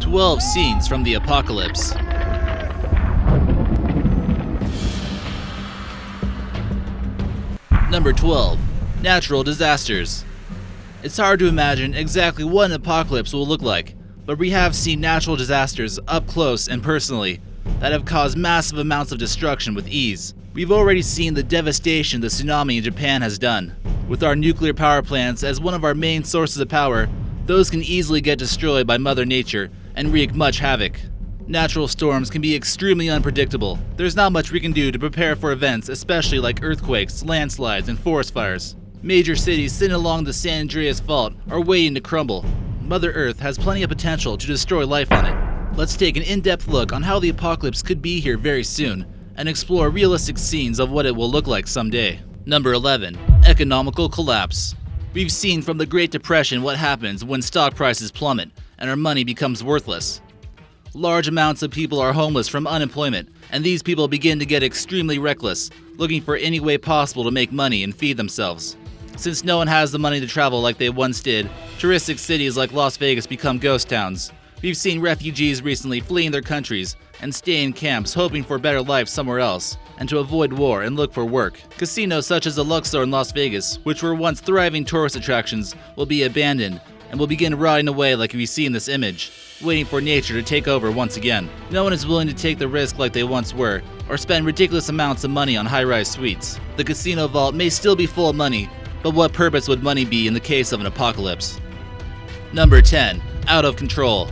12 Scenes from the Apocalypse. Number 12. Natural disasters. It's hard to imagine exactly what an apocalypse will look like, but we have seen natural disasters up close and personally that have caused massive amounts of destruction with ease. We've already seen the devastation the tsunami in Japan has done. With our nuclear power plants as one of our main sources of power, those can easily get destroyed by Mother Nature and wreak much havoc. Natural storms can be extremely unpredictable. There's not much we can do to prepare for events, especially like earthquakes, landslides, and forest fires. Major cities sitting along the San Andreas Fault are waiting to crumble. Mother Earth has plenty of potential to destroy life on it. Let's take an in-depth look on how the apocalypse could be here very soon, and explore realistic scenes of what it will look like someday. Number 11. Economical Collapse. We've seen from the Great Depression what happens when stock prices plummet and our money becomes worthless. Large amounts of people are homeless from unemployment, and these people begin to get extremely reckless, looking for any way possible to make money and feed themselves. Since no one has the money to travel like they once did, touristic cities like Las Vegas become ghost towns. We've seen refugees recently fleeing their countries and stay in camps hoping for a better life somewhere else, and to avoid war and look for work. Casinos such as the Luxor in Las Vegas, which were once thriving tourist attractions, will be abandoned and will begin rotting away like we see in this image, waiting for nature to take over once again. No one is willing to take the risk like they once were, or spend ridiculous amounts of money on high-rise suites. The casino vault may still be full of money, but what purpose would money be in the case of an apocalypse? Number 10. Out of control.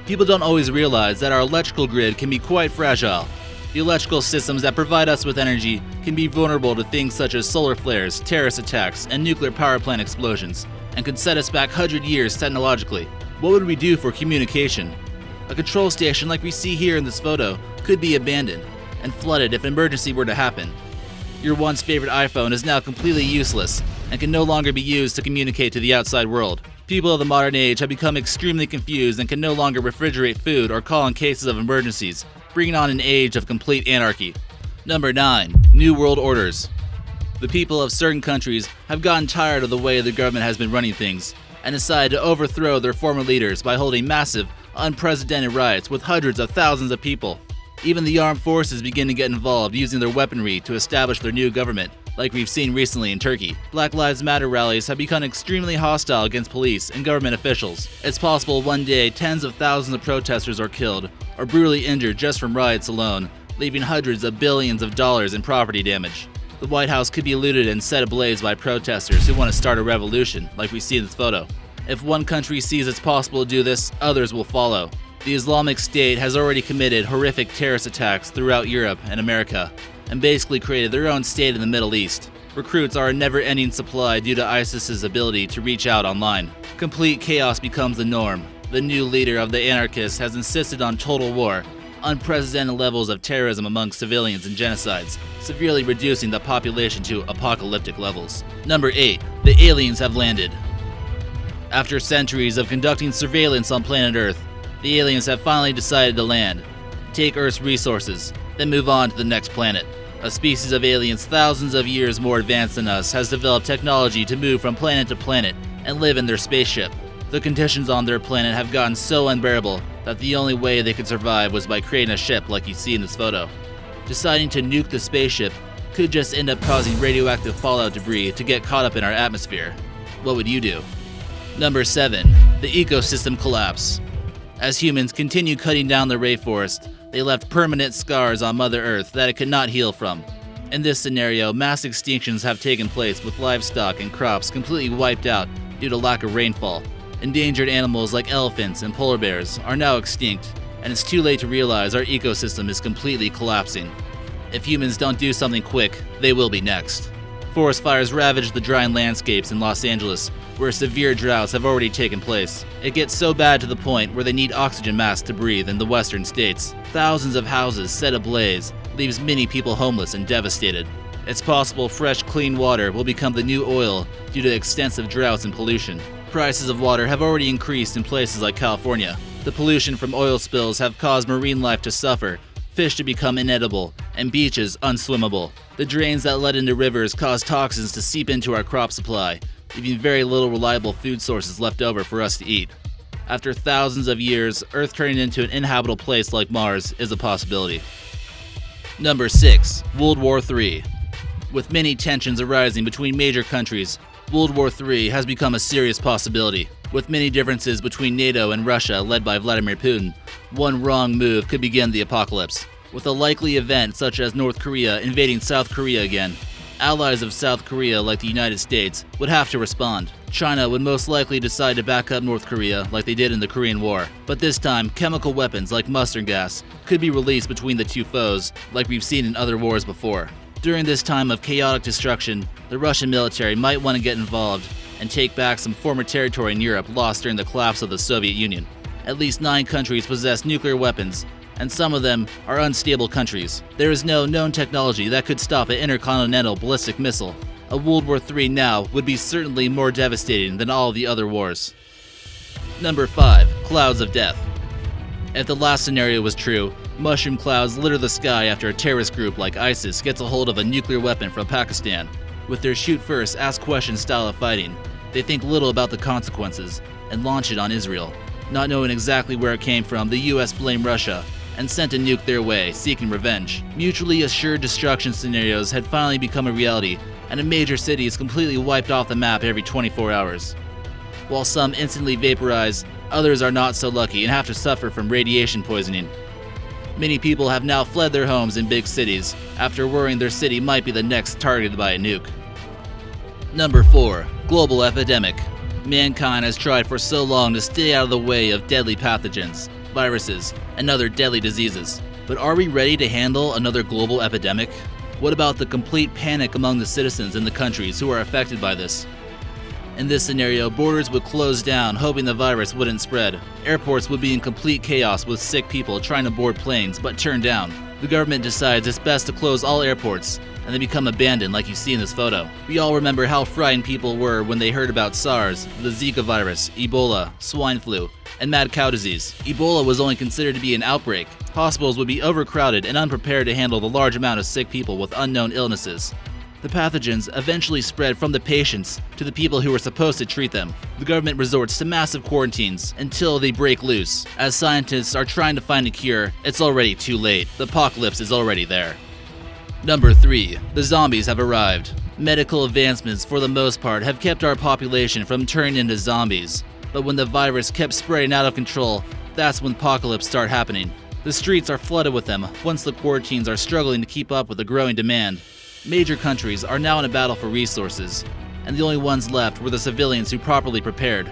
People don't always realize that our electrical grid can be quite fragile. The electrical systems that provide us with energy can be vulnerable to things such as solar flares, terrorist attacks, and nuclear power plant explosions, and could set us back 100 years technologically. What would we do for communication? A control station like we see here in this photo could be abandoned and flooded if an emergency were to happen. Your once favorite iPhone is now completely useless and can no longer be used to communicate to the outside world. People of the modern age have become extremely confused and can no longer refrigerate food or call in cases of emergencies, bringing on an age of complete anarchy. Number 9. New World Orders. The people of certain countries have gotten tired of the way the government has been running things and decided to overthrow their former leaders by holding massive, unprecedented riots with hundreds of thousands of people. Even the armed forces begin to get involved using their weaponry to establish their new government, like we've seen recently in Turkey. Black Lives Matter rallies have become extremely hostile against police and government officials. It's possible one day tens of thousands of protesters are killed or brutally injured just from riots alone, leaving hundreds of billions of dollars in property damage. The White House could be looted and set ablaze by protesters who want to start a revolution, like we see in this photo. If one country sees it's possible to do this, others will follow. The Islamic State has already committed horrific terrorist attacks throughout Europe and America, and basically created their own state in the Middle East. Recruits are a never-ending supply due to ISIS's ability to reach out online. Complete chaos becomes the norm. The new leader of the anarchists has insisted on total war, unprecedented levels of terrorism among civilians and genocides, severely reducing the population to apocalyptic levels. Number 8. The aliens have landed. After centuries of conducting surveillance on planet Earth, the aliens have finally decided to land, take Earth's resources, then move on to the next planet. A species of aliens thousands of years more advanced than us has developed technology to move from planet to planet and live in their spaceship. The conditions on their planet have gotten so unbearable that the only way they could survive was by creating a ship like you see in this photo. Deciding to nuke the spaceship could just end up causing radioactive fallout debris to get caught up in our atmosphere. What would you do? Number 7. The ecosystem collapse. As humans continue cutting down the rainforest, they left permanent scars on Mother Earth that it could not heal from. In this scenario, mass extinctions have taken place with livestock and crops completely wiped out due to lack of rainfall. Endangered animals like elephants and polar bears are now extinct, and it's too late to realize our ecosystem is completely collapsing. If humans don't do something quick, they will be next. Forest fires ravage the drying landscapes in Los Angeles, where severe droughts have already taken place. It gets so bad to the point where they need oxygen masks to breathe in the western states. Thousands of houses set ablaze leaves many people homeless and devastated. It's possible fresh, clean water will become the new oil due to extensive droughts and pollution. Prices of water have already increased in places like California. The pollution from oil spills have caused marine life to suffer, fish to become inedible, and beaches unswimmable. The drains that let into rivers cause toxins to seep into our crop supply, leaving very little reliable food sources left over for us to eat. After thousands of years, Earth turning into an inhabitable place like Mars is a possibility. Number 6. World War III. With many tensions arising between major countries, World War III has become a serious possibility. With many differences between NATO and Russia led by Vladimir Putin, one wrong move could begin the apocalypse. With a likely event such as North Korea invading South Korea again, allies of South Korea like the United States would have to respond. China would most likely decide to back up North Korea like they did in the Korean War, but this time chemical weapons like mustard gas could be released between the two foes like we've seen in other wars before. During this time of chaotic destruction, the Russian military might want to get involved and take back some former territory in Europe lost during the collapse of the Soviet Union. At least 9 countries possess nuclear weapons, and some of them are unstable countries. There is no known technology that could stop an intercontinental ballistic missile. A World War III now would be certainly more devastating than all the other wars. Number 5. Clouds of death. If the last scenario was true, mushroom clouds litter the sky after a terrorist group like ISIS gets a hold of a nuclear weapon from Pakistan. With their shoot first, ask questions style of fighting, they think little about the consequences and launch it on Israel. Not knowing exactly where it came from, the US blamed Russia and sent a nuke their way, seeking revenge. Mutually assured destruction scenarios had finally become a reality, and a major city is completely wiped off the map every 24 hours. While some instantly vaporize, others are not so lucky and have to suffer from radiation poisoning. Many people have now fled their homes in big cities after worrying their city might be the next targeted by a nuke. Number 4. Global epidemic. Mankind has tried for so long to stay out of the way of deadly pathogens, viruses, and other deadly diseases. But are we ready to handle another global epidemic? What about the complete panic among the citizens in the countries who are affected by this? In this scenario, borders would close down, hoping the virus wouldn't spread. Airports would be in complete chaos with sick people trying to board planes but turned down. The government decides it's best to close all airports, and they become abandoned like you see in this photo. We all remember how frightened people were when they heard about SARS, the Zika virus, Ebola, swine flu, and mad cow disease. Ebola was only considered to be an outbreak. Hospitals would be overcrowded and unprepared to handle the large amount of sick people with unknown illnesses. The pathogens eventually spread from the patients to the people who were supposed to treat them. The government resorts to massive quarantines until they break loose. As scientists are trying to find a cure, it's already too late. The apocalypse is already there. Number 3. The zombies have arrived. Medical advancements for the most part have kept our population from turning into zombies. But when the virus kept spreading out of control, that's when apocalypse start happening. The streets are flooded with them once the quarantines are struggling to keep up with the growing demand. Major countries are now in a battle for resources, and the only ones left were the civilians who properly prepared.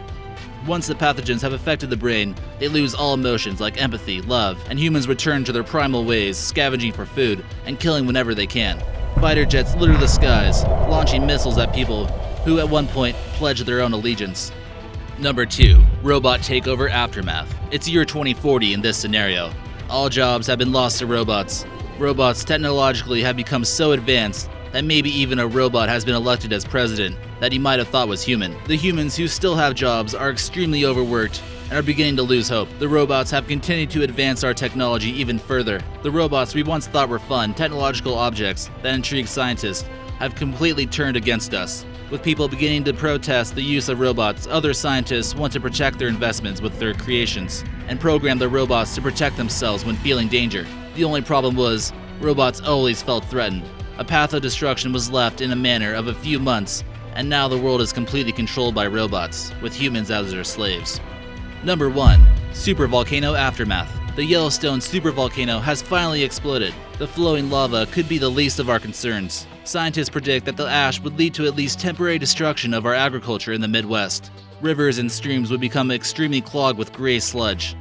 Once the pathogens have affected the brain, they lose all emotions like empathy, love, and humans return to their primal ways, scavenging for food and killing whenever they can. Fighter jets litter the skies, launching missiles at people who at one point pledged their own allegiance. Number 2. Robot Takeover Aftermath. It's year 2040 in this scenario. All jobs have been lost to robots. Robots technologically have become so advanced that maybe even a robot has been elected as president that he might have thought was human. The humans who still have jobs are extremely overworked and are beginning to lose hope. The robots have continued to advance our technology even further. The robots we once thought were fun, technological objects that intrigue scientists have completely turned against us. With people beginning to protest the use of robots, other scientists want to protect their investments with their creations and program their robots to protect themselves when feeling danger. The only problem was, robots always felt threatened. A path of destruction was left in a manner of a few months, and now the world is completely controlled by robots, with humans as their slaves. Number 1. Supervolcano Aftermath. The Yellowstone supervolcano has finally exploded. The flowing lava could be the least of our concerns. Scientists predict that the ash would lead to at least temporary destruction of our agriculture in the Midwest. Rivers and streams would become extremely clogged with gray sludge.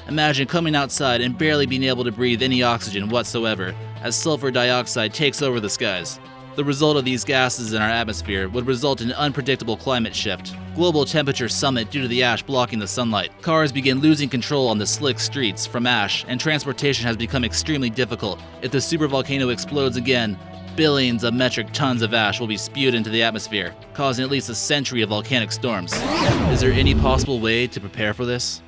Imagine coming outside and barely being able to breathe any oxygen whatsoever, as sulfur dioxide takes over the skies. The result of these gases in our atmosphere would result in an unpredictable climate shift. Global temperatures summit due to the ash blocking the sunlight. Cars begin losing control on the slick streets from ash, and transportation has become extremely difficult. If the supervolcano explodes again, billions of metric tons of ash will be spewed into the atmosphere, causing at least a century of volcanic storms. Is there any possible way to prepare for this?